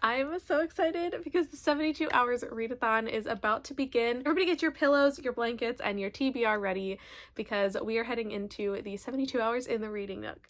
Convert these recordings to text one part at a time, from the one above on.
I'm so excited because the 72 hours readathon is about to begin. Everybody get your pillows, your blankets, and your TBR ready because we are heading into the 72 hours in the reading nook.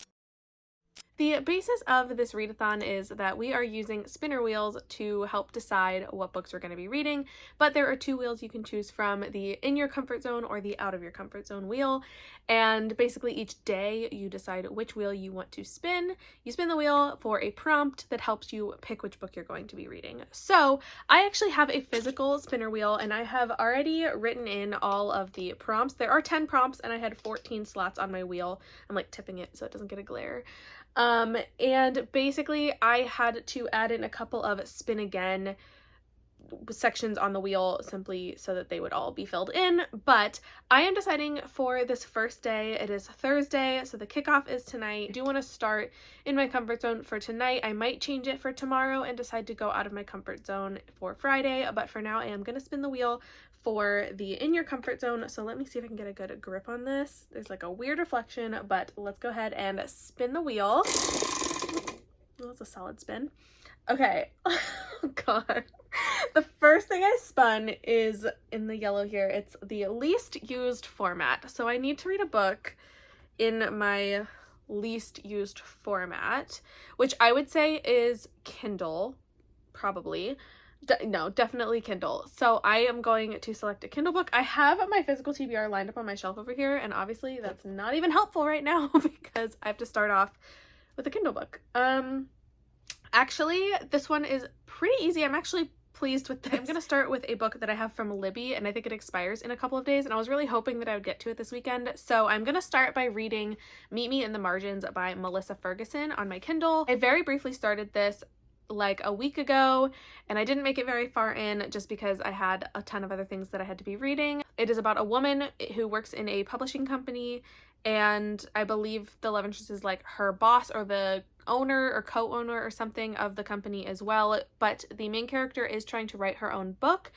The basis of this readathon is that we are using spinner wheels to help decide what books we're going to be reading, but there are two wheels you can choose from, the in your comfort zone or the out of your comfort zone wheel, and basically each day you decide which wheel you want to spin. You spin the wheel for a prompt that helps you pick which book you're going to be reading. So I actually have a physical spinner wheel and I have already written in all of the prompts. There are 10 prompts and I had 14 slots on my wheel. I'm like tipping it so it doesn't get a glare. And basically I had to add in a couple of spin again sections on the wheel simply so that they would all be filled in, but I am deciding for this first day. It is Thursday, so the kickoff is tonight. I do want to start in my comfort zone for tonight. I might change it for tomorrow and decide to go out of my comfort zone for Friday, but for now I am going to spin the wheel for the in your comfort zone. So let me see if I can get a good grip on this. There's like a weird reflection, but let's go ahead and spin the wheel. Well, that's a solid spin. Okay. Oh god. The first thing I spun is in the yellow here. It's the least used format. So I need to read a book in my least used format, which I would say is Kindle, probably. No, definitely Kindle. So I am going to select a Kindle book. I have my physical TBR lined up on my shelf over here, and obviously that's not even helpful right now because I have to start off with a Kindle book. Actually, this one is pretty easy. I'm actually pleased with this. I'm gonna start with a book that I have from Libby, and I think it expires in a couple of days, and I was really hoping that I would get to it this weekend. So I'm gonna start by reading Meet Me in the Margins by Melissa Ferguson on my Kindle. I very briefly started this like a week ago and I didn't make it very far in just because I had a ton of other things that I had to be reading. It is about a woman who works in a publishing company, and I believe the love interest is like her boss or the owner or co-owner or something of the company as well, but the main character is trying to write her own book,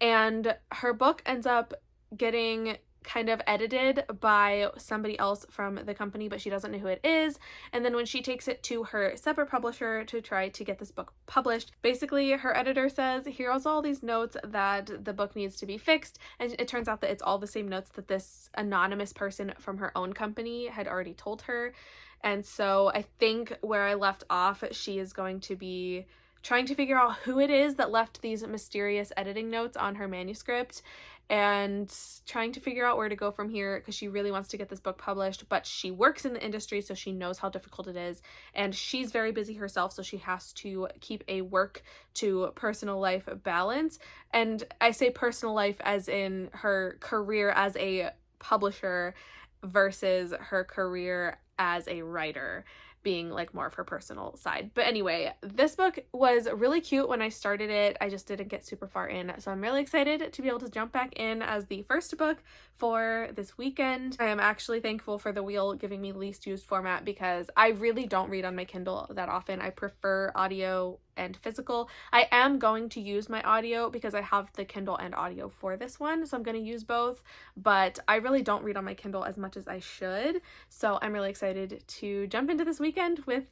and her book ends up getting kind of edited by somebody else from the company, but she doesn't know who it is. And then when she takes it to her separate publisher to try to get this book published, basically her editor says, here's all these notes that the book needs to be fixed, and it turns out that it's all the same notes that this anonymous person from her own company had already told her. And so I think where I left off, she is going to be trying to figure out who it is that left these mysterious editing notes on her manuscript and trying to figure out where to go from here, because she really wants to get this book published, but she works in the industry, so she knows how difficult it is, and she's very busy herself, so she has to keep a work to personal life balance. And I say personal life as in her career as a publisher versus her career as a writer being like more of her personal side. But anyway, this book was really cute when I started it. I just didn't get super far in, so I'm really excited to be able to jump back in as the first book for this weekend. I am actually thankful for the wheel giving me least used format because I really don't read on my Kindle that often. I prefer audio and physical. I am going to use my audio because I have the Kindle and audio for this one, so I'm going to use both, but I really don't read on my Kindle as much as I should, so I'm really excited to jump into this weekend with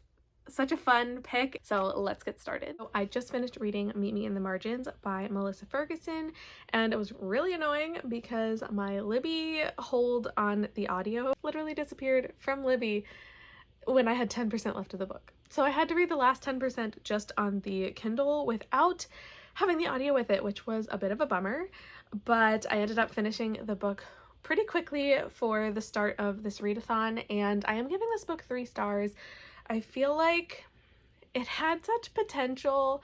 such a fun pick. So let's get started. So I just finished reading Meet Me in the Margins by Melissa Ferguson, and it was really annoying because my Libby hold on the audio literally disappeared from Libby when I had 10% left of the book. So I had to read the last 10% just on the Kindle without having the audio with it, which was a bit of a bummer, but I ended up finishing the book pretty quickly for the start of this readathon, and I am giving this book 3 stars. I feel like it had such potential,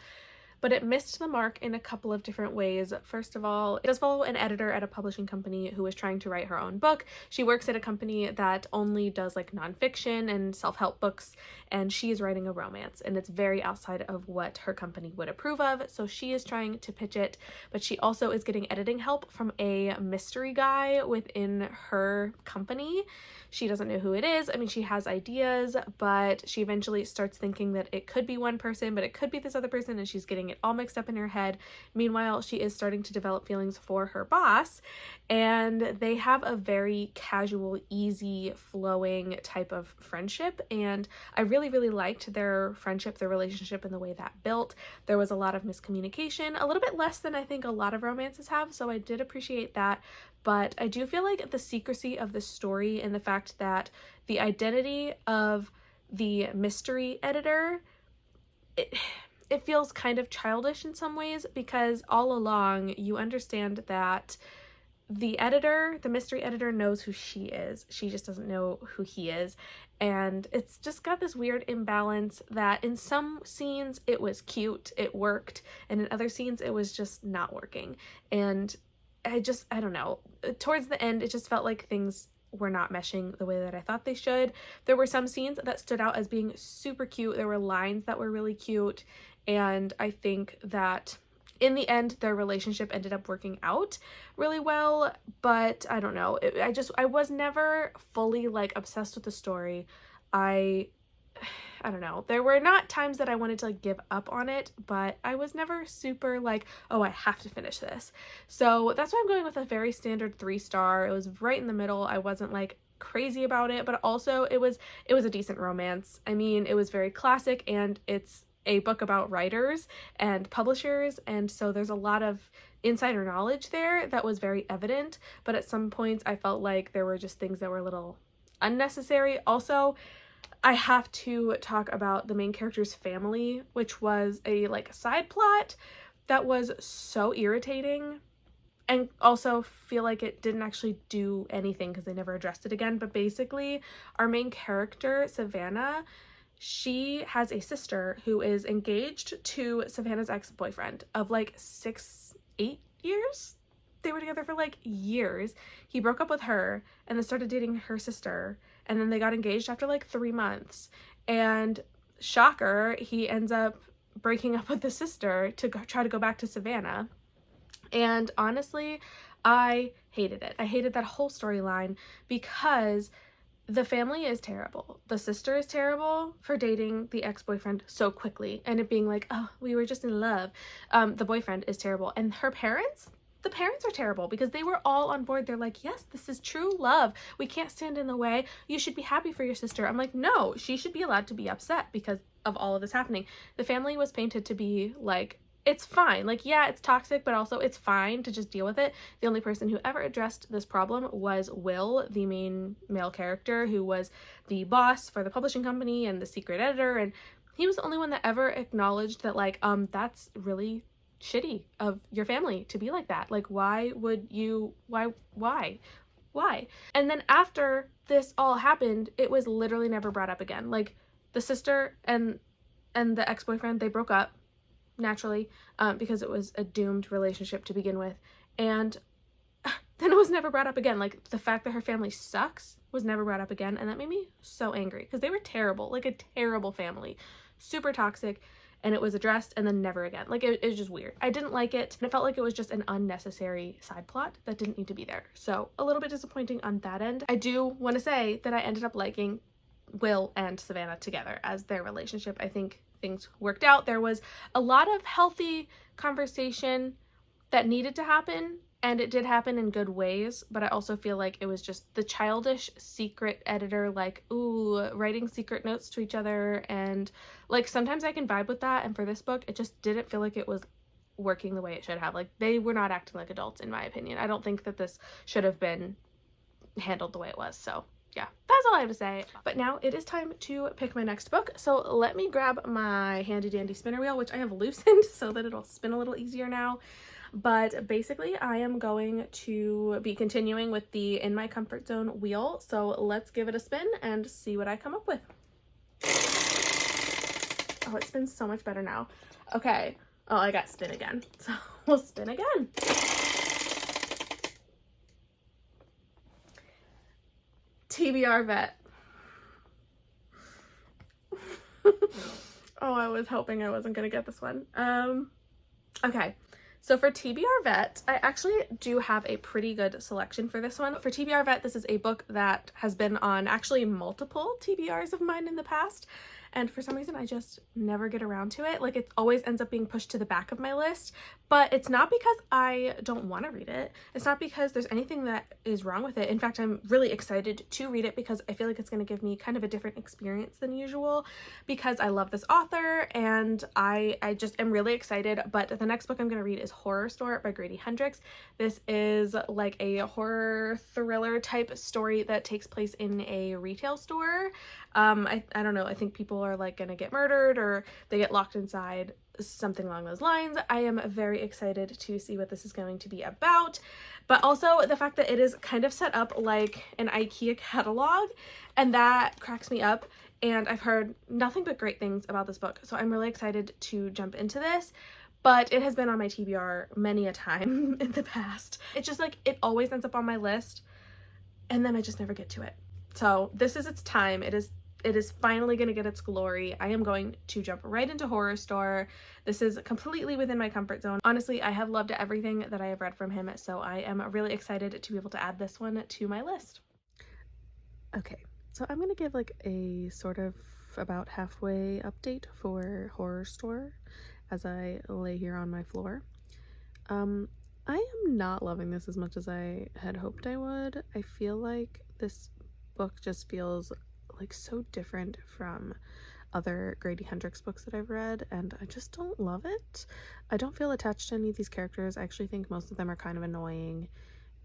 but it missed the mark in a couple of different ways. First of all, it does follow an editor at a publishing company who is trying to write her own book. She works at a company that only does like nonfiction and self-help books, and she is writing a romance, and it's very outside of what her company would approve of, so she is trying to pitch it, but she also is getting editing help from a mystery guy within her company. She doesn't know who it is. I mean, she has ideas, but she eventually starts thinking that it could be one person, but it could be this other person, and she's getting getting it all mixed up in her head. Meanwhile, she is starting to develop feelings for her boss, and they have a very casual, easy flowing type of friendship, and I really liked their friendship, their relationship, and the way that built. There was a lot of miscommunication, a little bit less than I think a lot of romances have, so I did appreciate that. But I do feel like the secrecy of the story and the fact that the identity of the mystery editor, it feels kind of childish in some ways, because all along you understand that the editor, the mystery editor, knows who she is. She just doesn't know who he is. And it's just got this weird imbalance that in some scenes it was cute, it worked, and in other scenes it was just not working. And I don't know. Towards the end, it just felt like things were not meshing the way that I thought they should. There were some scenes that stood out as being super cute. There were lines that were really cute. And I think that in the end, their relationship ended up working out really well. But I don't know. I was never fully like obsessed with the story. I don't know. There were not times that I wanted to like give up on it, but I was never super like, oh, I have to finish this. So that's why I'm going with a very standard 3-star. It was right in the middle. I wasn't like crazy about it, but also it was a decent romance. I mean, it was very classic, and it's a book about writers and publishers, and so there's a lot of insider knowledge there that was very evident, but at some points I felt like there were just things that were a little unnecessary. Also, I have to talk about the main character's family, which was a like side plot that was so irritating, and also feel like it didn't actually do anything because they never addressed it again. But basically, our main character, Savannah, she has a sister who is engaged to Savannah's ex-boyfriend of like 8 years. They were together for like years. He broke up with her and then started dating her sister, and then they got engaged after like 3 months. And shocker, he ends up breaking up with the sister to try to go back to Savannah. And honestly, I hated it. I hated that whole storyline because the family is terrible. The sister is terrible for dating the ex-boyfriend so quickly and it being like, oh, we were just in love. The boyfriend is terrible. And her parents? The parents are terrible because they were all on board. They're like, yes, this is true love. We can't stand in the way. You should be happy for your sister. I'm like, no, she should be allowed to be upset because of all of this happening. The family was painted to be like, it's fine. Like, yeah, it's toxic, but also it's fine to just deal with it. The only person who ever addressed this problem was Will, the main male character, who was the boss for the publishing company and the secret editor. And he was the only one that ever acknowledged that, like, that's really shitty of your family to be like that. Like, why would you, why? And then after this all happened, it was literally never brought up again. Like, the sister and the ex-boyfriend, they broke up naturally because it was a doomed relationship to begin with, and then it was never brought up again. Like, the fact that her family sucks was never brought up again, and that made me so angry because they were terrible, like a terrible family, super toxic. And it was addressed and then never again. Like, it was just weird. I didn't like it, and it felt like it was just an unnecessary side plot that didn't need to be there. So a little bit disappointing on that end. I do want to say that I ended up liking Will and Savannah together as their relationship. I think things worked out. There was a lot of healthy conversation that needed to happen, and it did happen in good ways, but I also feel like it was just the childish secret editor, like, ooh, writing secret notes to each other, and like sometimes I can vibe with that, and for this book it just didn't feel like it was working the way it should have. Like, they were not acting like adults, in my opinion. I don't think that this should have been handled the way it was. So yeah, that's all I have to say. But now it is time to pick my next book. So let me grab my handy dandy spinner wheel, which I have loosened so that it'll spin a little easier now. But basically, I am going to be continuing with the In My Comfort Zone wheel. So let's give it a spin and see what I come up with. Oh, it spins so much better now. Okay. Oh, I got spin again. So we'll spin again. TBR Vet. Oh, I was hoping I wasn't going to get this one. Okay. So for TBR Vet, I actually do have a pretty good selection for this one. For TBR Vet, this is a book that has been on actually multiple TBRs of mine in the past, and for some reason I just never get around to it. Like, it always ends up being pushed to the back of my list, but it's not because I don't want to read it. It's not because there's anything that is wrong with it. In fact, I'm really excited to read it because I feel like it's going to give me kind of a different experience than usual, because I love this author and I just am really excited. But the next book I'm going to read is Horrorstör by Grady Hendrix. This is like a horror thriller type story that takes place in a retail store. I don't know, I think people are like gonna get murdered or they get locked inside, something along those lines. I am very excited to see what this is going to be about, but also the fact that it is kind of set up like an IKEA catalog, and that cracks me up. And I've heard nothing but great things about this book, so I'm really excited to jump into this. But it has been on my TBR many a time in the past. It's just like, it always ends up on my list and then I just never get to it. So this is its time. It is finally going to get its glory. I am going to jump right into Horrorstör. This is completely within my comfort zone. Honestly, I have loved everything that I have read from him, so I am really excited to be able to add this one to my list. Okay, so I'm going to give like a sort of about halfway update for Horrorstör as I lay here on my floor. I am not loving this as much as I had hoped I would. I feel like this book just feels like so different from other Grady Hendrix books that I've read, and I just don't love it. I don't feel attached to any of these characters. I actually think most of them are kind of annoying,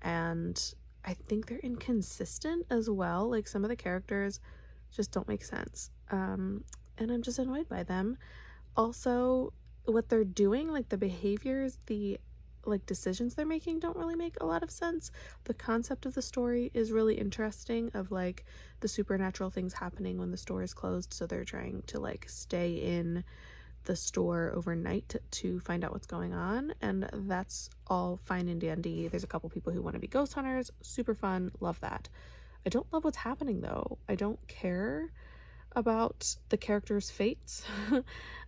and I think they're inconsistent as well. Like, some of the characters just don't make sense, and I'm just annoyed by them. Also, what they're doing, like the behaviors, the like decisions they're making don't really make a lot of sense. The concept of the story is really interesting, of like the supernatural things happening when the store is closed, so they're trying to like stay in the store overnight to find out what's going on, and that's all fine and dandy. There's a couple people who want to be ghost hunters, super fun, love that. I don't love what's happening though. I don't care about the characters' fates.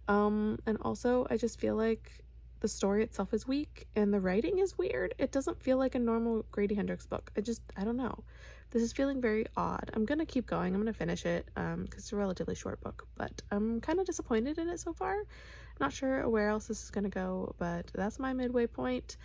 And also I just feel like the story itself is weak and the writing is weird. It doesn't feel like a normal Grady Hendrix book. I don't know. This is feeling very odd. I'm gonna keep going. I'm gonna finish it because it's a relatively short book, but I'm kind of disappointed in it so far. Not sure where else this is gonna go, but that's my midway point.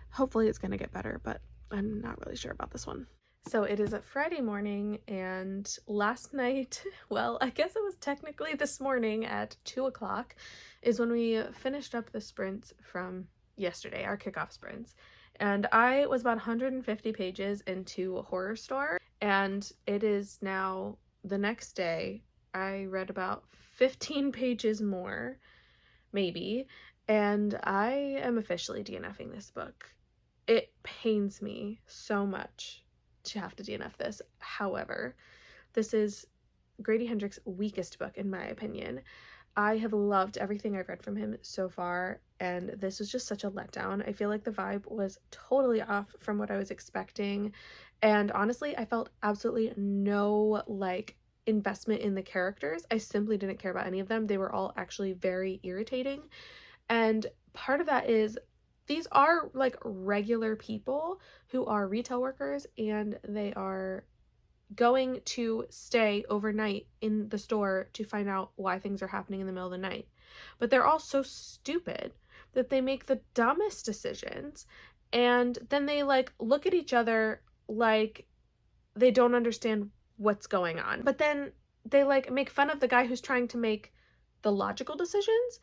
Hopefully it's gonna get better, but I'm not really sure about this one. So it is a Friday morning, and last night, well, I guess it was technically this morning at 2 o'clock, is when we finished up the sprints from yesterday, our kickoff sprints. And I was about 150 pages into Horrorstör, and it is now the next day. I read about 15 pages more, maybe, and I am officially DNFing this book. It pains me so much to have to DNF this. However, this is Grady Hendrix's weakest book in my opinion. I have loved everything I've read from him so far, and this was just such a letdown. I feel like the vibe was totally off from what I was expecting, and honestly, I felt absolutely no like investment in the characters. I simply didn't care about any of them. They were all actually very irritating, and part of that is these are like regular people who are retail workers, and they are going to stay overnight in the store to find out why things are happening in the middle of the night. But they're all so stupid that they make the dumbest decisions, and then they like look at each other like they don't understand what's going on. But then they like make fun of the guy who's trying to make the logical decisions,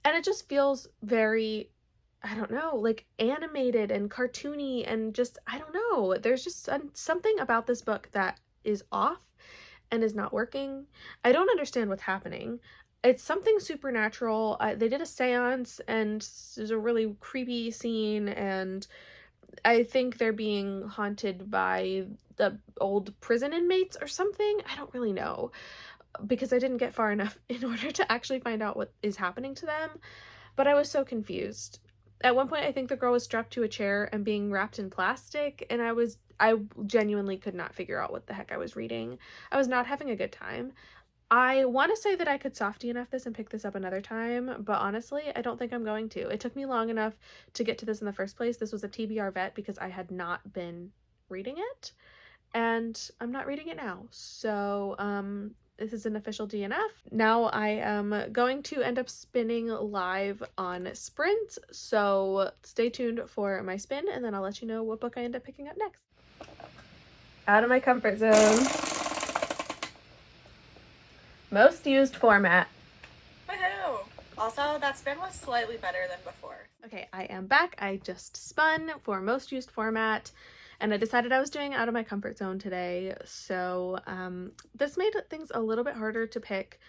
and it just feels very, I don't know, like animated and cartoony, and just, I don't know. There's just something about this book that is off and is not working. I don't understand what's happening. It's something supernatural. They did a seance, and there's a really creepy scene, and I think they're being haunted by the old prison inmates or something. I don't really know, because I didn't get far enough in order to actually find out what is happening to them. But I was so confused. At one point, I think the girl was strapped to a chair and being wrapped in plastic, and I genuinely could not figure out what the heck I was reading. I was not having a good time. I want to say that I could soft DNF this and pick this up another time, but honestly, I don't think I'm going to. It took me long enough to get to this in the first place. This was a TBR vet because I had not been reading it, and I'm not reading it now. So, This is an official DNF. Now I am going to end up spinning live on Sprint, so stay tuned for my spin and then I'll let you know what book I end up picking up next. Out of my comfort zone. Most used format. Woohoo! Also, that spin was slightly better than before. Okay, I am back. I just spun for most used format and I decided I was doing out of my comfort zone today. So this made things a little bit harder to pick,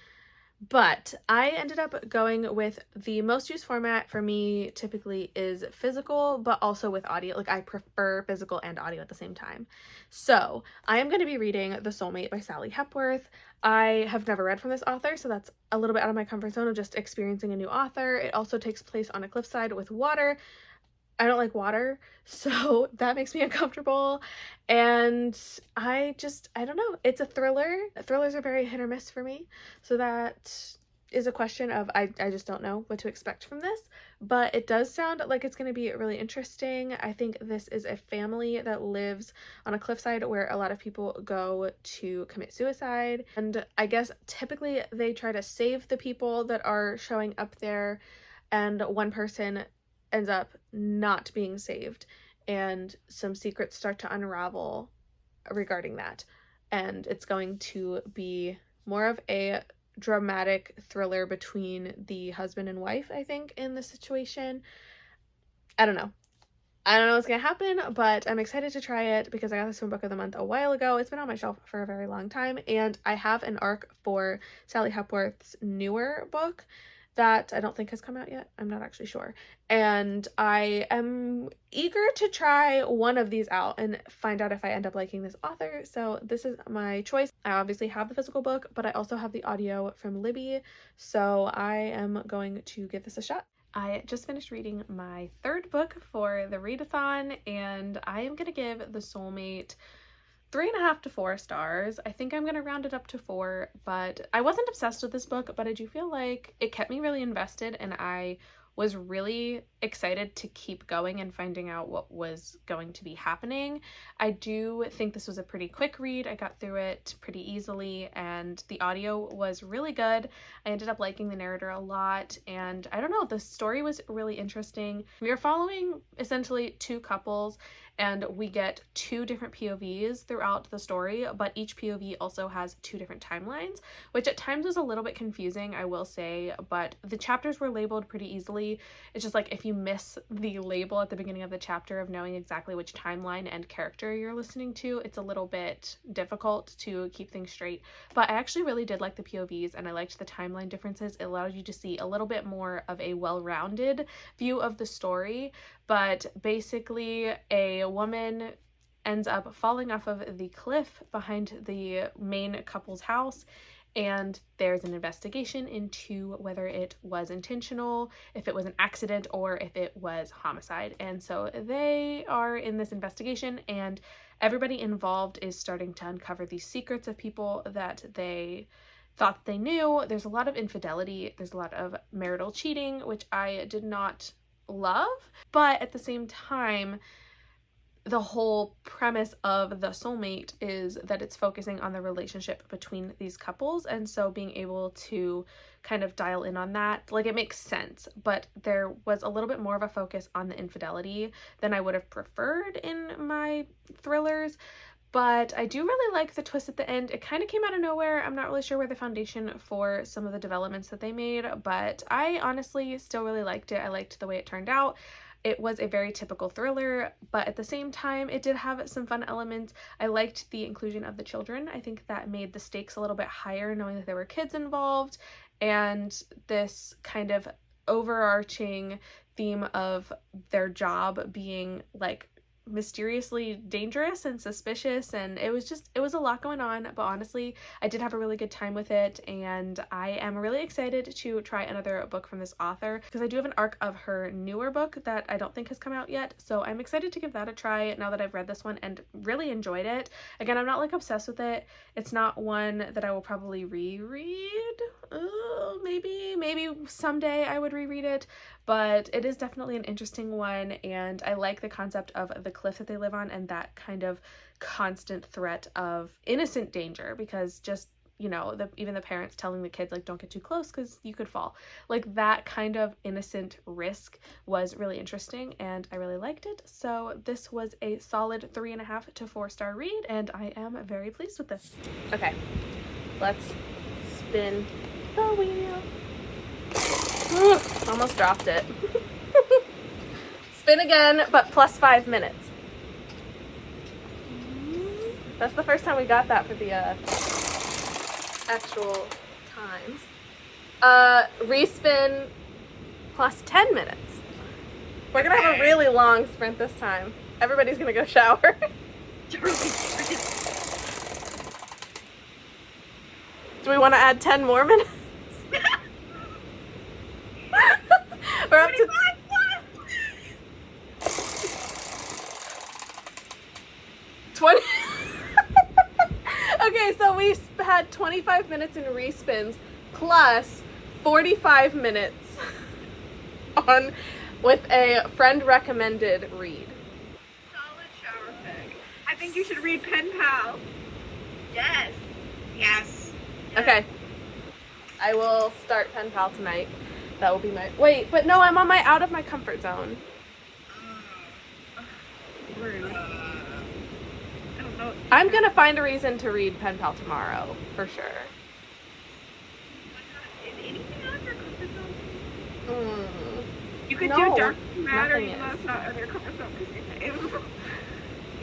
but I ended up going with the most used format for me typically is physical, but also with audio. Like I prefer physical and audio at the same time. So I am going to be reading The Soulmate by Sally Hepworth. I have never read from this author, so that's a little bit out of my comfort zone of just experiencing a new author. It also takes place on a cliffside with water. I don't like water, so that makes me uncomfortable. And I don't know. It's a thriller. Thrillers are very hit or miss for me. So that is a question of, I just don't know what to expect from this. But it does sound like it's going to be really interesting. I think this is a family that lives on a cliffside where a lot of people go to commit suicide. And I guess typically they try to save the people that are showing up there. And one person ends up not being saved and some secrets start to unravel regarding that, and it's going to be more of a dramatic thriller between the husband and wife, I think, in this situation. I don't know what's gonna happen, but I'm excited to try it because I got this from Book of the Month a while ago. It's been on my shelf for a very long time, and I have an ARC for Sally Hepworth's newer book that I don't think has come out yet. I'm not actually sure. And I am eager to try one of these out and find out if I end up liking this author. So this is my choice. I obviously have the physical book, but I also have the audio from Libby. So I am going to give this a shot. I just finished reading my third book for the Readathon, and I am going to give The Soulmate 3.5 to 4 stars. I think I'm going to round it up to 4, but I wasn't obsessed with this book, but I do feel like it kept me really invested and I was really excited to keep going and finding out what was going to be happening. I do think this was a pretty quick read. I got through it pretty easily and the audio was really good. I ended up liking the narrator a lot, and I don't know, the story was really interesting. We are following essentially two couples and we get two different POVs throughout the story, but each POV also has two different timelines, which at times was a little bit confusing, I will say, but the chapters were labeled pretty easily. It's just like if you miss the label at the beginning of the chapter of knowing exactly which timeline and character you're listening to, it's a little bit difficult to keep things straight. But I actually really did like the POVs and I liked the timeline differences. It allowed you to see a little bit more of a well-rounded view of the story. But basically, a woman ends up falling off of the cliff behind the main couple's house, and there's an investigation into whether it was intentional, if it was an accident, or if it was homicide. And so they are in this investigation, and everybody involved is starting to uncover these secrets of people that they thought they knew. There's a lot of infidelity, there's a lot of marital cheating, which I did not love, but at the same time, the whole premise of The Soulmate is that it's focusing on the relationship between these couples, and so being able to kind of dial in on that, like, it makes sense, but there was a little bit more of a focus on the infidelity than I would have preferred in my thrillers. But I do really like the twist at the end. It kind of came out of nowhere. I'm not really sure where the foundation for some of the developments that they made, but I honestly still really liked it. I liked the way it turned out. It was a very typical thriller, but at the same time, it did have some fun elements. I liked the inclusion of the children. I think that made the stakes a little bit higher, knowing that there were kids involved, and this kind of overarching theme of their job being like mysteriously dangerous and suspicious, and it was a lot going on. But honestly, I did have a really good time with it, and I am really excited to try another book from this author because I do have an ARC of her newer book that I don't think has come out yet, so I'm excited to give that a try now that I've read this one and really enjoyed it. Again, I'm not like obsessed with it. It's not one that I will probably reread. Maybe someday I would reread it, but it is definitely an interesting one, and I like the concept of the cliff that they live on and that kind of constant threat of innocent danger, because just you know, even the parents telling the kids, like, don't get too close because you could fall. Like, that kind of innocent risk was really interesting, and I really liked it. So this was a solid 3.5 to 4-star read, and I am very pleased with this. Okay, let's spin the wheel. Almost dropped it. Spin again, but plus 5 minutes. That's the first time we got that for the actual times. Respin plus 10 minutes. We're gonna have a really long sprint this time. Everybody's gonna go shower. Do we want to add 10 more minutes? We're up to 20. Okay, so we had 25 minutes in respins plus 45 minutes on with a friend recommended read. Solid shower pick. I think you should read Pen Pal. Yes. Yes. Okay. I will start Pen Pal tonight. That will be my... Wait, but no, I'm on my out of my comfort zone. Rude. I don't know. I'm gonna find a reason to read Pen Pal tomorrow, for sure. Is anything out of your comfort zone? You could No, do Dark Matter, nothing even though is. it's not out of your comfort zone because you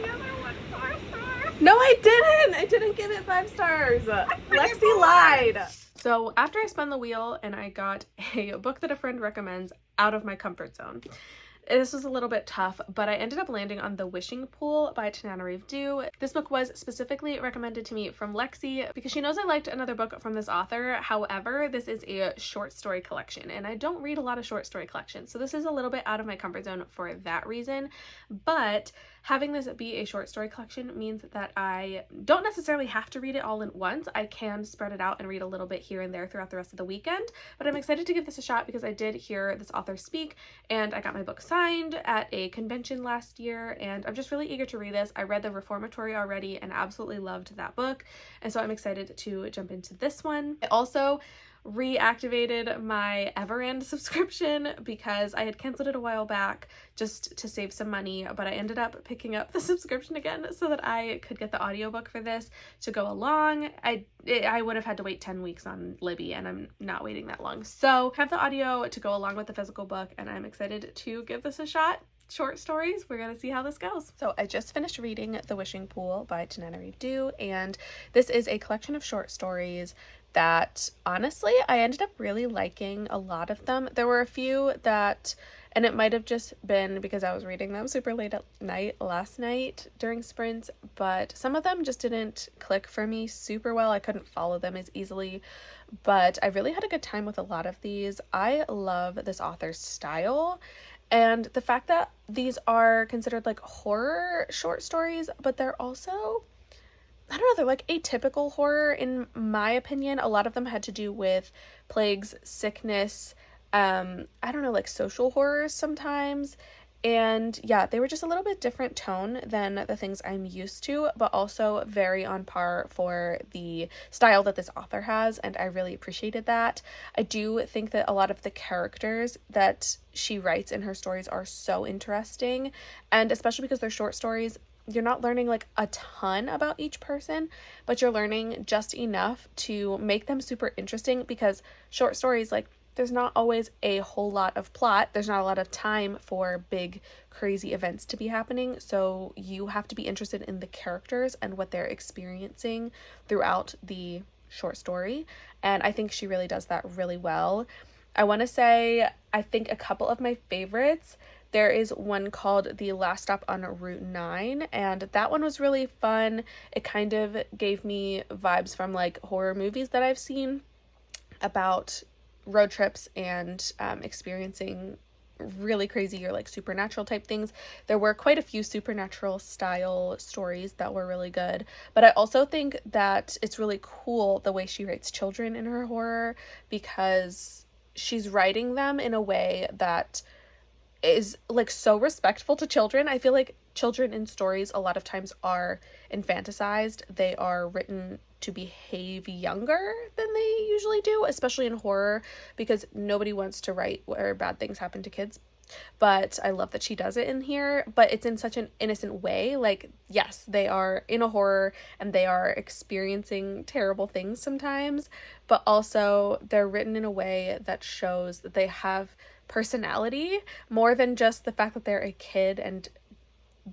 the other one 4 stars. No, I didn't! I didn't give it 5 stars. Lexi lied. So after I spun the wheel and I got a book that a friend recommends out of my comfort zone, this was a little bit tough, but I ended up landing on The Wishing Pool by Tananarive Due. This book was specifically recommended to me from Lexi because she knows I liked another book from this author. However, this is a short story collection, and I don't read a lot of short story collections, so this is a little bit out of my comfort zone for that reason. But having this be a short story collection means that I don't necessarily have to read it all at once. I can spread it out and read a little bit here and there throughout the rest of the weekend, but I'm excited to give this a shot because I did hear this author speak, and I got my book signed at a convention last year, and I'm just really eager to read this. I read The Reformatory already and absolutely loved that book, and so I'm excited to jump into this one. I also reactivated my Everand subscription because I had canceled it a while back just to save some money, but I ended up picking up the subscription again so that I could get the audiobook for this to go along. I would have had to wait 10 weeks on Libby, and I'm not waiting that long. So I have the audio to go along with the physical book, and I'm excited to give this a shot. Short stories, we're gonna see how this goes. So I just finished reading The Wishing Pool by Tananarive Due, and this is a collection of short stories that honestly I ended up really liking a lot of them. There were a few that, and it might have just been because I was reading them super late at night last night during sprints, but some of them just didn't click for me super well. I couldn't follow them as easily, but I really had a good time with a lot of these. I love this author's style, and the fact that these are considered like horror short stories, but they're also, I don't know, they're like atypical horror in my opinion. A lot of them had to do with plagues, sickness, I don't know, like social horrors sometimes. And yeah, they were just a little bit different tone than the things I'm used to, but also very on par for the style that this author has, and I really appreciated that. I do think that a lot of the characters that she writes in her stories are so interesting, and especially because they're short stories, you're not learning like a ton about each person, but you're learning just enough to make them super interesting, because short stories, like, there's not always a whole lot of plot. There's not a lot of time for big, crazy events to be happening. So you have to be interested in the characters and what they're experiencing throughout the short story. And I think she really does that really well. I want to say, I think a couple of my favorites, there is one called The Last Stop on Route 9, and that one was really fun. It kind of gave me vibes from like horror movies that I've seen about road trips and experiencing really crazy or like supernatural type things. There were quite a few supernatural style stories that were really good, but I also think that it's really cool the way she writes children in her horror, because she's writing them in a way that is like so respectful to children. I feel like children in stories a lot of times are infantilized. They are written to behave younger than they usually do, especially in horror, because nobody wants to write where bad things happen to kids. But I love that she does it in here, but it's in such an innocent way. Like, yes, they are in a horror and they are experiencing terrible things sometimes, but also they're written in a way that shows that they have personality more than just the fact that they're a kid and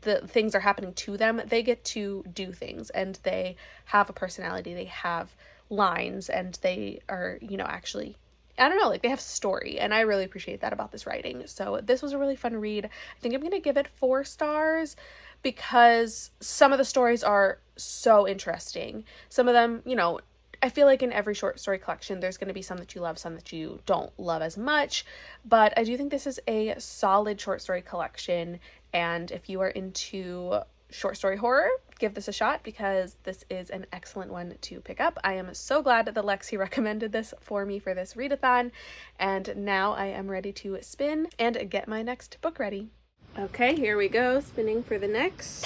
the things are happening to them. They get to do things and they have a personality, they have lines, and they are, you know, actually, I don't know, like they have story, and I really appreciate that about this writing. So this was a really fun read. I think I'm gonna give it 4 stars because some of the stories are so interesting. Some of them, you know, I feel like in every short story collection, there's going to be some that you love, some that you don't love as much, but I do think this is a solid short story collection, and if you are into short story horror, give this a shot because this is an excellent one to pick up. I am so glad that Lexi recommended this for me for this readathon, and now I am ready to spin and get my next book ready. Okay, here we go, spinning for the next,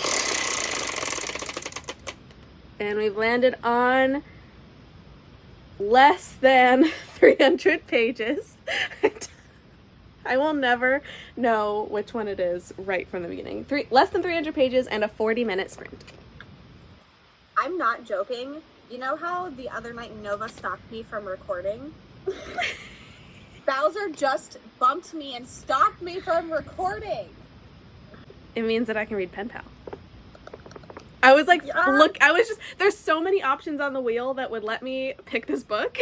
and we've landed on less than 300 pages. I will never know which one it is right from the beginning. Less than 300 pages and a 40-minute sprint. I'm not joking. You know how the other night Nova stopped me from recording? Bowser just bumped me and stopped me from recording. It means that I can read Pen Pal. I was like, look, there's so many options on the wheel that would let me pick this book.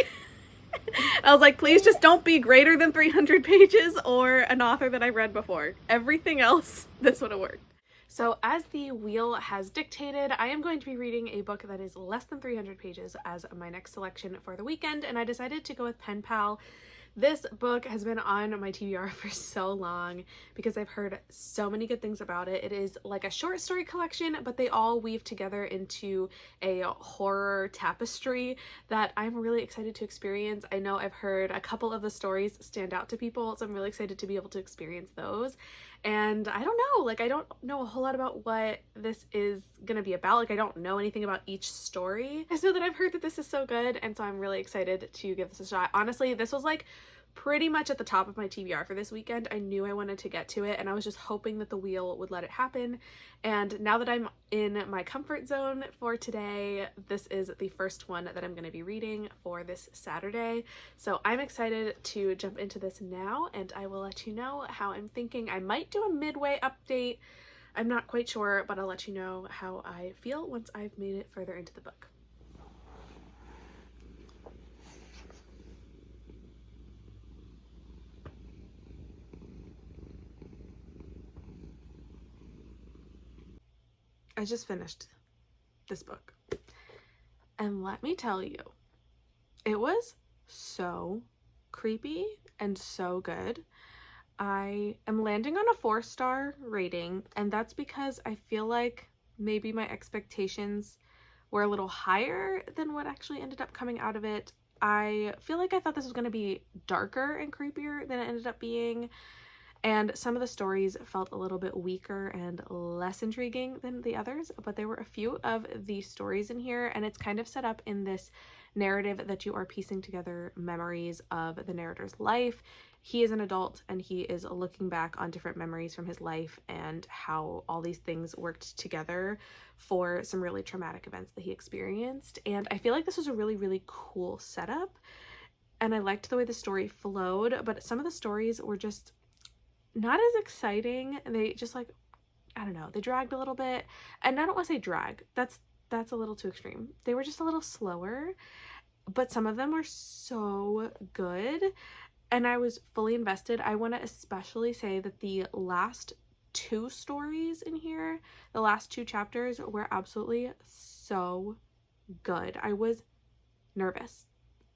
I was like, please just don't be greater than 300 pages or an author that I read before. Everything else, this would have worked. So as the wheel has dictated, I am going to be reading a book that is less than 300 pages as my next selection for the weekend, and I decided to go with Pen Pal. This book has been on my TBR for so long because I've heard so many good things about it. It is like a short story collection, but they all weave together into a horror tapestry that I'm really excited to experience. I know I've heard a couple of the stories stand out to people, so I'm really excited to be able to experience those. And I don't know, like I don't know a whole lot about what this is gonna be about. Like I don't know anything about each story. I know that I've heard that this is so good, and so I'm really excited to give this a shot. Honestly, this was like pretty much at the top of my TBR for this weekend. I knew I wanted to get to it, and I was just hoping that the wheel would let it happen. And now that I'm in my comfort zone for today, this is the first one that I'm going to be reading for this Saturday. So I'm excited to jump into this now, and I will let you know how I'm thinking. I might do a midway update. I'm not quite sure, but I'll let you know how I feel once I've made it further into the book. I just finished this book, and let me tell you, it was so creepy and so good. I am landing on a 4-star rating, and that's because I feel like maybe my expectations were a little higher than what actually ended up coming out of it. I feel like I thought this was going to be darker and creepier than it ended up being. And some of the stories felt a little bit weaker and less intriguing than the others, but there were a few of the stories in here, and it's kind of set up in this narrative that you are piecing together memories of the narrator's life. He is an adult, and he is looking back on different memories from his life and how all these things worked together for some really traumatic events that he experienced. And I feel like this was a really, really cool setup, and I liked the way the story flowed, but some of the stories were just not as exciting, and they just, like, I don't know, they dragged a little bit. And I don't want to say drag, that's a little too extreme. They were just a little slower, but some of them were so good, and I was fully invested. I want to especially say that the last 2 stories in here, the last 2 chapters, were absolutely so good. I was nervous.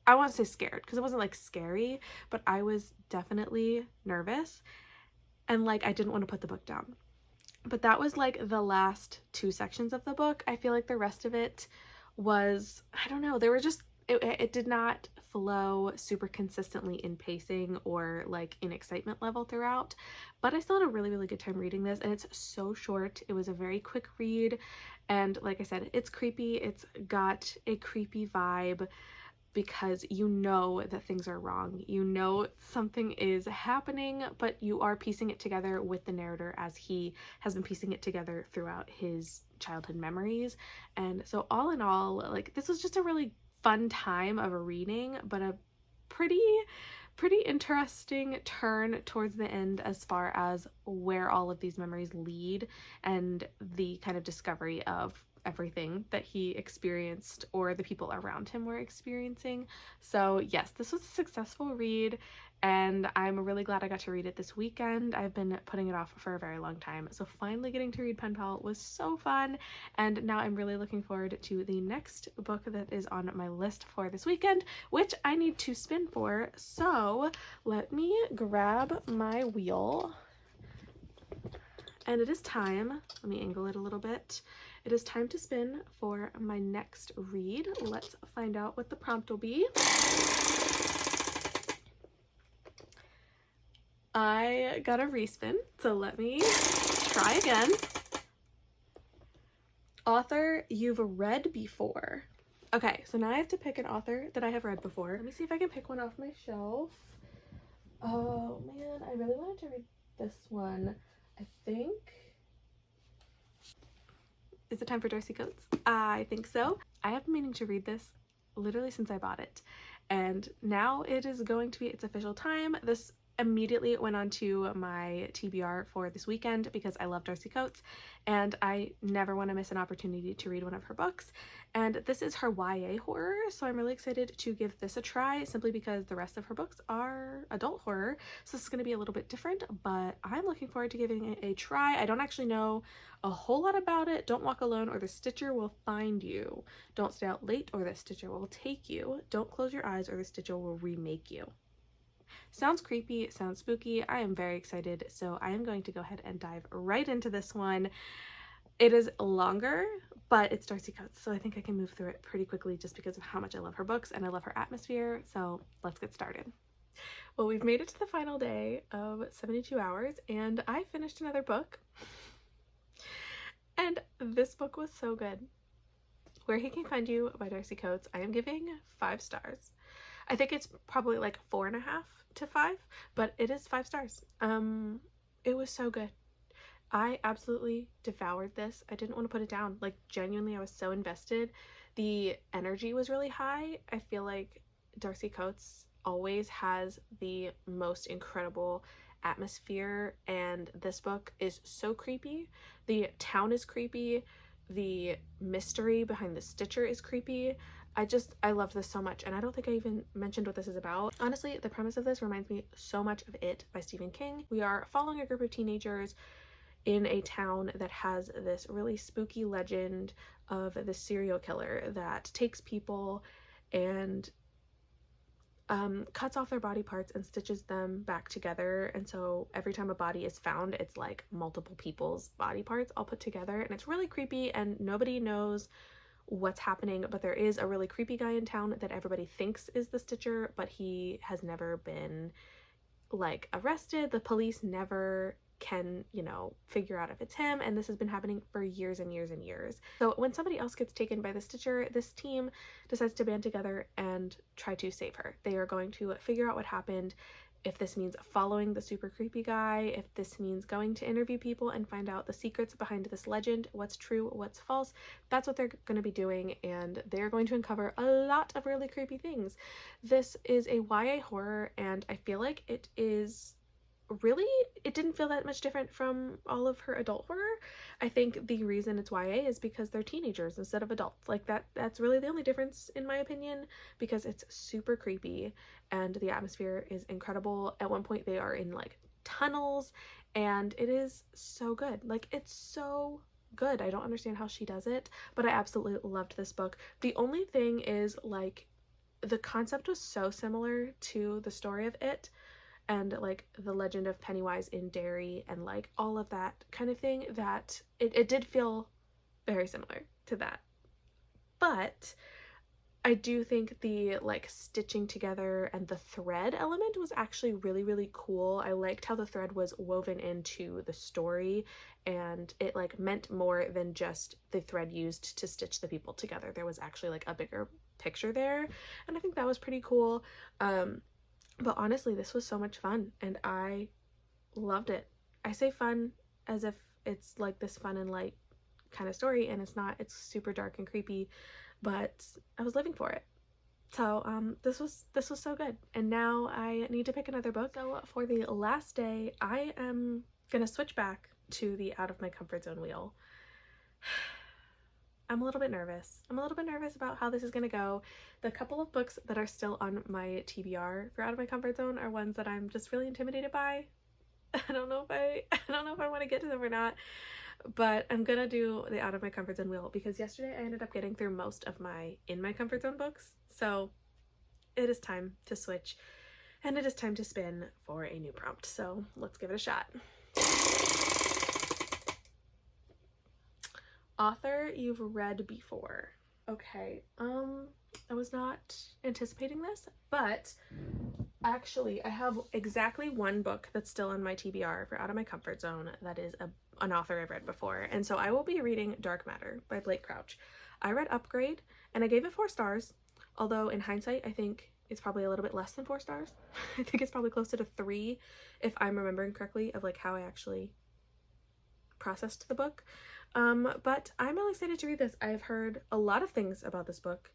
I want to say scared, because it wasn't like scary, but I was definitely nervous. And like, I didn't want to put the book down. But that was like the last 2 sections of the book. I feel like the rest of it was, I don't know, they were just it did not flow super consistently in pacing or like in excitement level throughout, but I still had a really, really good time reading this, and it's so short. It was a very quick read, and like I said, it's creepy. It's got a creepy vibe because you know that things are wrong. You know something is happening, but you are piecing it together with the narrator as he has been piecing it together throughout his childhood memories. And so all in all, like, this was just a really fun time of a reading, but a pretty interesting turn towards the end as far as where all of these memories lead and the kind of discovery of everything that he experienced or the people around him were experiencing. So yes, this was a successful read, and I'm really glad I got to read it this weekend. I've been putting it off for a very long time, so finally getting to read Pen Pal was so fun, and now I'm really looking forward to the next book that is on my list for this weekend, which I need to spin for. So let me grab my wheel, and it is time. Let me angle it a little bit. It is time to spin for my next read. Let's find out what the prompt will be. I got a respin, so let me try again. Author you've read before. Okay, so now I have to pick an author that I have read before. Let me see if I can pick one off my shelf. Oh man, I really wanted to read this one. I think... Is it time for Darcy Coates? I think so. I have been meaning to read this literally since I bought it, and now it is going to be its official time. This immediately went on to my TBR for this weekend because I love Darcy Coates and I never want to miss an opportunity to read one of her books. And this is her YA horror, so I'm really excited to give this a try simply because the rest of her books are adult horror. So this is going to be a little bit different, but I'm looking forward to giving it a try. I don't actually know a whole lot about it. Don't walk alone or the Stitcher will find you. Don't stay out late or the Stitcher will take you. Don't close your eyes or the Stitcher will remake you. Sounds creepy, sounds spooky. I am very excited, so I am going to go ahead and dive right into this one. It is longer, but it's Darcy Coates, so I think I can move through it pretty quickly just because of how much I love her books and I love her atmosphere, so let's get started. Well, we've made it to the final day of 72 hours, and I finished another book, and this book was so good. Where He Can Find You by Darcy Coates, I am giving 5 stars. I think it's probably like 4.5 to 5, but it is 5 stars. It was so good. I absolutely devoured this. I didn't want to put it down. Like, genuinely, I was so invested. The energy was really high. I feel like Darcy Coates always has the most incredible atmosphere, and this book is so creepy. The town is creepy. The mystery behind the Stitcher is creepy. I love this so much, and I don't think I even mentioned what this is about. Honestly, the premise of this reminds me so much of It by Stephen King. We are following a group of teenagers in a town that has this really spooky legend of this serial killer that takes people and cuts off their body parts and stitches them back together. And so every time a body is found, it's like multiple people's body parts all put together, and it's really creepy and nobody knows what's happening, but there is a really creepy guy in town that everybody thinks is the Stitcher, but he has never been like arrested. The police never can, you know, figure out if it's him, and this has been happening for years and years and years. So when somebody else gets taken by the Stitcher, this team decides to band together and try to save her. They are going to figure out what happened, if this means following the super creepy guy, if this means going to interview people and find out the secrets behind this legend, what's true, what's false. That's what they're going to be doing, and they're going to uncover a lot of really creepy things. This is a YA horror, and I feel like it didn't feel that much different from all of her adult horror. I think the reason it's YA is because they're teenagers instead of adults. Like, that's really the only difference in my opinion, because it's super creepy and the atmosphere is incredible. At one point they are in like tunnels, and it is so good. Like, it's so good. I don't understand how she does it, but I absolutely loved this book. The only thing is, like, the concept was so similar to the story of It and like the legend of Pennywise in Derry and like all of that kind of thing, that it did feel very similar to that. But I do think the like stitching together and the thread element was actually really, really cool. I liked how the thread was woven into the story, and it like meant more than just the thread used to stitch the people together. There was actually like a bigger picture there, and I think that was pretty cool. But honestly, this was so much fun and I loved it. I say fun as if it's like this fun and light kind of story, and it's not. It's super dark and creepy, but I was living for it. So this was so good, and now I need to pick another book. So for the last day, I am gonna switch back to the out of my comfort zone wheel. I'm a little bit nervous. I'm a little bit nervous about how this is gonna go. The couple of books that are still on my TBR for out of my comfort zone are ones that I'm just really intimidated by. I don't know if I want to get to them or not, but I'm gonna do the out of my comfort zone wheel because yesterday I ended up getting through most of my in my comfort zone books. So it is time to switch, and it is time to spin for a new prompt. So let's give it a shot. Author you've read before. Okay, I was not anticipating this, but actually I have exactly one book that's still on my TBR for out of my comfort zone that is an author I've read before, and so I will be reading Dark Matter by Blake Crouch. I read Upgrade and I gave it 4 stars, although in hindsight I think it's probably a little bit less than 4 stars. I think it's probably closer to 3 if I'm remembering correctly of like how I actually processed the book. But I'm really excited to read this. I've heard a lot of things about this book,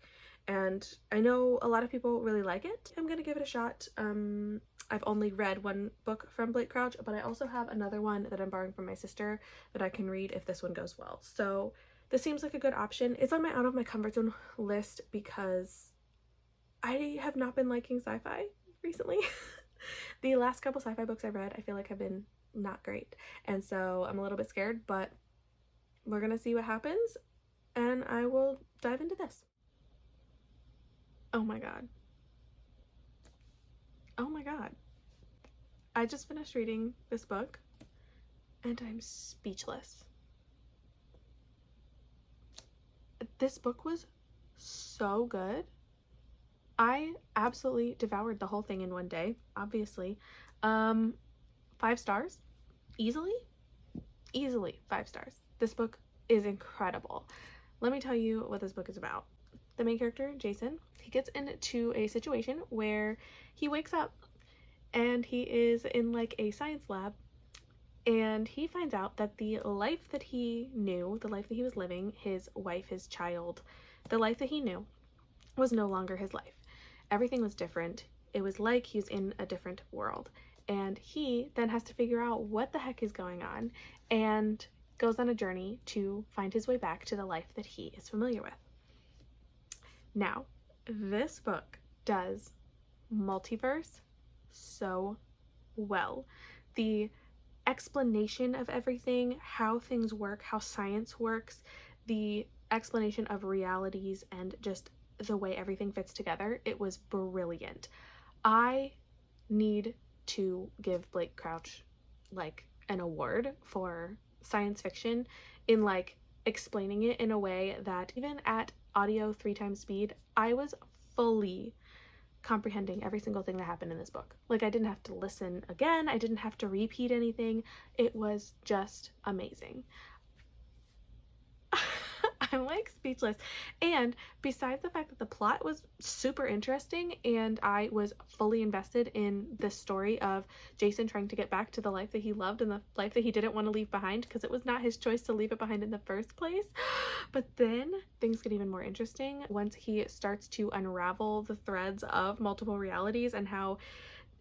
and I know a lot of people really like it. I'm gonna give it a shot. I've only read one book from Blake Crouch, but I also have another one that I'm borrowing from my sister that I can read if this one goes well. So this seems like a good option. It's on my out of my comfort zone list because I have not been liking sci-fi recently. The last couple sci-fi books I've read I feel like have been not great, and so I'm a little bit scared, but we're gonna see what happens, and I will dive into this. Oh my god. Oh my god. I just finished reading this book and I'm speechless. This book was so good. I absolutely devoured the whole thing in one day, obviously. 5 stars. Easily 5 stars. This book is incredible. Let me tell you what this book is about. The main character, Jason, he gets into a situation where he wakes up and he is in like a science lab, and he finds out that the life that he knew, the life that he was living, his wife, his child, the life that he knew was no longer his life. Everything was different. It was like he was in a different world, and he then has to figure out what the heck is going on and goes on a journey to find his way back to the life that he is familiar with. Now, this book does multiverse so well. The explanation of everything, how things work, how science works, the explanation of realities, and just the way everything fits together, it was brilliant. I need to give Blake Crouch like an award for science fiction in like explaining it in a way that even at audio 3 times speed, I was fully comprehending every single thing that happened in this book. Like, I didn't have to listen again, I didn't have to repeat anything. It was just amazing. I'm like speechless. And besides the fact that the plot was super interesting and I was fully invested in the story of Jason trying to get back to the life that he loved and the life that he didn't want to leave behind, because it was not his choice to leave it behind in the first place. But then things get even more interesting once he starts to unravel the threads of multiple realities and how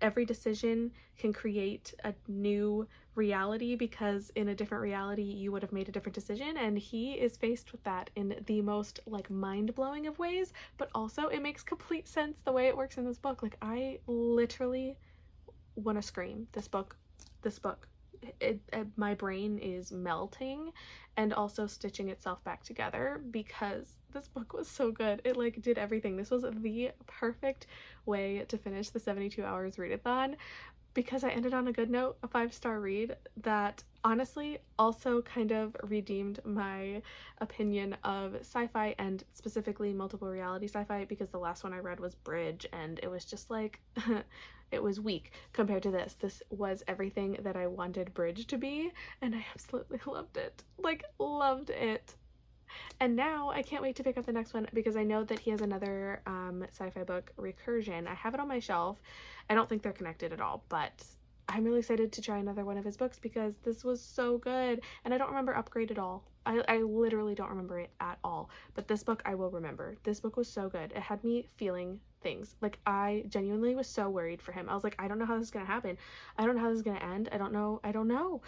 every decision can create a new reality, because in a different reality you would have made a different decision, and he is faced with that in the most like mind-blowing of ways, but also it makes complete sense the way it works in this book. Like, I literally want to scream. This book, my brain is melting and also stitching itself back together because this book was so good. It like did everything. This was the perfect way to finish the 72 hours readathon. because I ended on a good note, a 5-star read that honestly also kind of redeemed my opinion of sci-fi, and specifically multiple reality sci-fi, because the last one I read was Bridge and it was just like it was weak compared to this. This was everything that I wanted Bridge to be, and I absolutely loved it. Like, loved it. And now I can't wait to pick up the next one because I know that he has another sci-fi book, Recursion. I have it on my shelf. I don't think they're connected at all, but I'm really excited to try another one of his books because this was so good. And I don't remember Upgrade at all. I literally don't remember it at all. But this book I will remember. This book was so good. It had me feeling things. Like, I genuinely was so worried for him. I was like, I don't know how this is going to happen. I don't know how this is going to end. I don't know.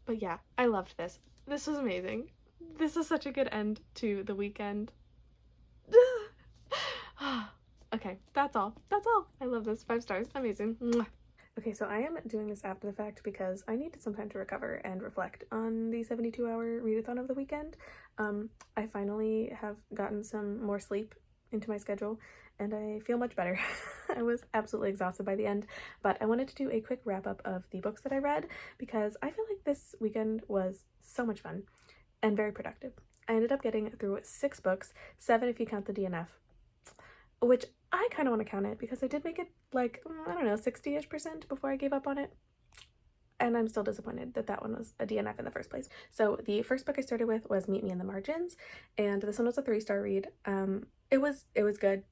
But yeah, I loved this. This was amazing. This is such a good end to the weekend. Okay, that's all. I love this. 5 stars. Amazing. Mwah. Okay, so I am doing this after the fact because I needed some time to recover and reflect on the 72-hour readathon of the weekend. I finally have gotten some more sleep into my schedule and I feel much better. I was absolutely exhausted by the end, but I wanted to do a quick wrap up of the books that I read because I feel like this weekend was so much fun and very productive. I ended up getting through 6 books, 7 if you count the DNF, which I kind of want to count it because I did make it like, I don't know, 60-ish% before I gave up on it. And I'm still disappointed that that one was a DNF in the first place. So the first book I started with was Meet Me in the Margins, and this one was a 3-star read. It was good.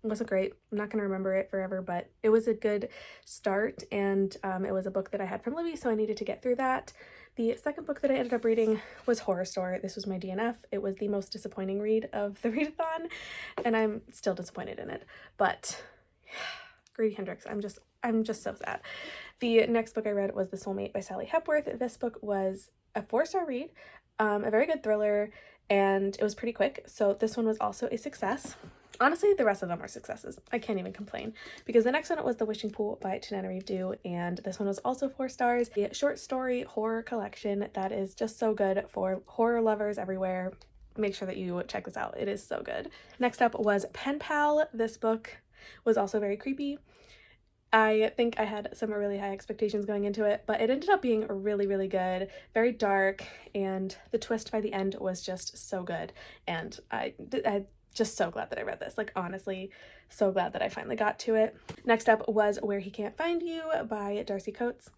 It wasn't great. I'm not going to remember it forever, but it was a good start, and it was a book that I had from Libby, so I needed to get through that. The second book that I ended up reading was Horrorstör. This was my DNF. It was the most disappointing read of the readathon, and I'm still disappointed in it. But Grady Hendrix, I'm just so sad. The next book I read was The Soulmate by Sally Hepworth. This book was a 4-star read, a very good thriller, and it was pretty quick. So this one was also a success. Honestly, the rest of them are successes. I can't even complain because the next one was The Wishing Pool by Tananarive Due, and this one was also 4 stars. A short story horror collection that is just so good for horror lovers everywhere. Make sure that you check this out. It is so good. Next up was Pen Pal. This book was also very creepy. I think I had some really high expectations going into it, but it ended up being really, really good, very dark, and the twist by the end was just so good. And I just so glad that I read this. Like, honestly, so glad that I finally got to it. Next up was Where He Can't Find You by Darcy Coates.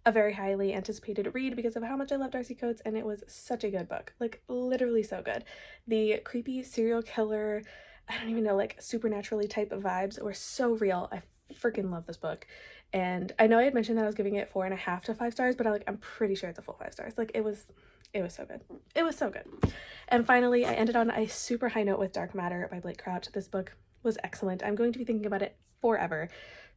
A very highly anticipated read because of how much I love Darcy Coates, and it was such a good book. Like, literally so good. The creepy serial killer, I don't even know, like supernaturally type of vibes were so real. I freaking love this book. And I know I had mentioned that I was giving it 4.5 to 5 stars, but I'm pretty sure it's a full 5 stars. Like, it was so good. It was so good. And finally, I ended on a super high note with Dark Matter by Blake Crouch. This book was excellent. I'm going to be thinking about it forever.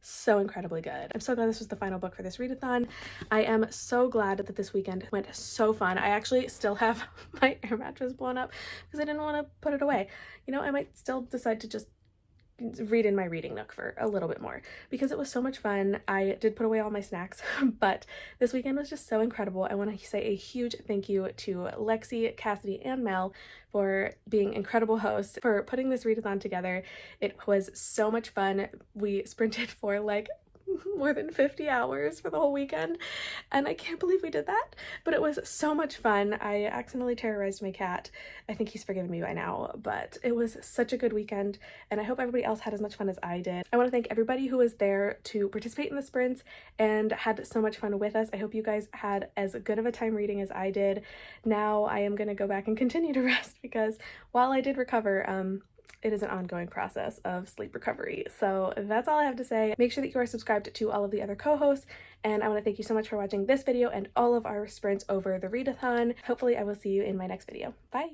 So incredibly good. I'm so glad this was the final book for this readathon. I am so glad that this weekend went so fun. I actually still have my air mattress blown up because I didn't want to put it away. You know, I might still decide to just read in my reading nook for a little bit more because it was so much fun. I did put away all my snacks, but this weekend was just so incredible. I want to say a huge thank you to Lexi, Cassidy, and Mel for being incredible hosts, for putting this readathon together. It was so much fun. We sprinted for like more than 50 hours for the whole weekend, and I can't believe we did that, but it was so much fun. I accidentally terrorized my cat. I think he's forgiven me by now, but it was such a good weekend, and I hope everybody else had as much fun as I did. I want to thank everybody who was there to participate in the sprints and had so much fun with us. I hope you guys had as good of a time reading as I did. Now I am going to go back and continue to rest because while I did recover, it is an ongoing process of sleep recovery. So that's all I have to say. Make sure that you are subscribed to all of the other co-hosts, and I want to thank you so much for watching this video and all of our sprints over the readathon. Hopefully I will see you in my next video. Bye!